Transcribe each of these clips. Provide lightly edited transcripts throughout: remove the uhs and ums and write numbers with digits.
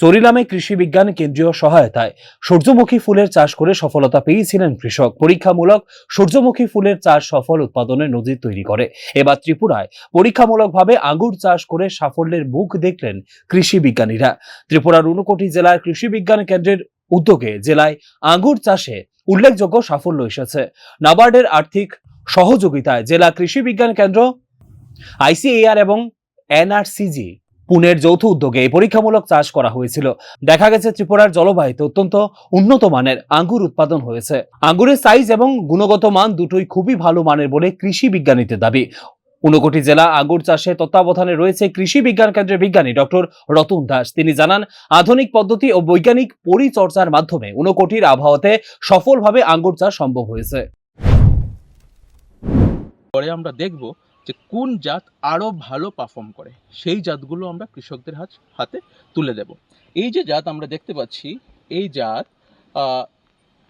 চরিলামে কৃষি বিজ্ঞান কেন্দ্রীয় সহায়তায় সূর্যমুখী ফুলের চাষ করে সফলতা পেয়েছিলেন কৃষক। পরীক্ষামূলক সূর্যমুখী ফুলের চাষ সফল উৎপাদনের নজির তৈরি করে। এবার ত্রিপুরায় পরীক্ষামূলকভাবে আঙ্গুর চাষ করে সাফল্যের মুখ দেখলেন কৃষি বিজ্ঞানীরা। ত্রিপুরার ঊনকোটি জেলার কৃষি বিজ্ঞান কেন্দ্রের উদ্যোগে জেলায় আঙ্গুর চাষে উল্লেখযোগ্য সাফল্য এসেছে। নাবার্ডের আর্থিক সহযোগিতায় জেলা কৃষি বিজ্ঞান কেন্দ্র, ICAR এবং NRCG পুনের যৌথ উদ্যোগে এই পরীক্ষামূলক চাষ করা হয়েছিল। দেখা গেছে ত্রিপুরার জলবায়ুতে অত্যন্ত উন্নত মানের আঙ্গুর উৎপাদন হয়েছে। আঙ্গুরের সাইজ এবং গুণগত মান দুটোই খুবই ভালো মানের বলে কৃষি বিজ্ঞানীদের দাবি। ঊনকোটি জেলা আঙ্গুর চাষে তত্ত্বাবধানে রয়েছে কৃষি বিজ্ঞান কেন্দ্রের বিজ্ঞানী ডক্টর রতন দাস। তিনি জানান, আধুনিক পদ্ধতি ও বৈজ্ঞানিক পরিচর্যার মাধ্যমে ঊনকোটির আবহাওয়াতে সফলভাবে আঙ্গুর চাষ সম্ভব হয়েছে। পরে আমরা দেখব যে কোন জাত আরও ভালো পারফর্ম করে, সেই জাতগুলো আমরা কৃষকদের হাতে তুলে দেব। এই যে জাত আমরা দেখতে পাচ্ছি, এই জাত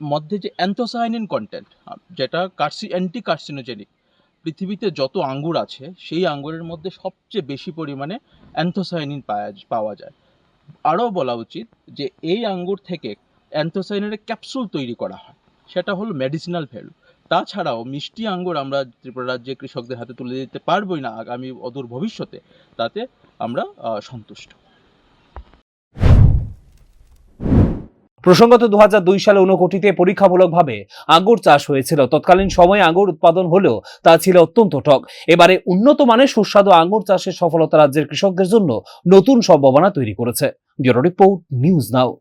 মধ্যে যে অ্যান্থোসায়ানিন কন্টেন্ট, যেটা অ্যান্টি কার্সিনোজেনিক, পৃথিবীতে যত আঙ্গুর আছে সেই আঙ্গুরের মধ্যে সবচেয়ে বেশি পরিমাণে অ্যান্থোসায়ানিন পাওয়া যায়। আরও বলা উচিত যে এই আঙ্গুর থেকে অ্যান্থোসায়ানিনের ক্যাপসুল তৈরি করা হয়, সেটা হলো মেডিসিনাল ভ্যালু। তাছাড়াও মিষ্টি আঙ্গুর আমরা ত্রিপুরা রাজ্যে কৃষকদের হাতে তুলে দিতে পারবোই না আগামী অদূর ভবিষ্যতে, তাতে আমরা সন্তুষ্ট। প্রসঙ্গত 2002 সালে ঊনকোটিতে পরীক্ষামূলকভাবে আঙ্গুর চাষ হয়েছিল। তৎকালীন সময়ে আঙ্গুর উৎপাদন হলেও তা ছিল অত্যন্ত টক। এবারে উন্নত মানের সুস্বাদু আঙ্গুর চাষের সফলতা রাজ্যের কৃষকদের জন্য নতুন সম্ভাবনা তৈরি করেছে। Bureau report, news now.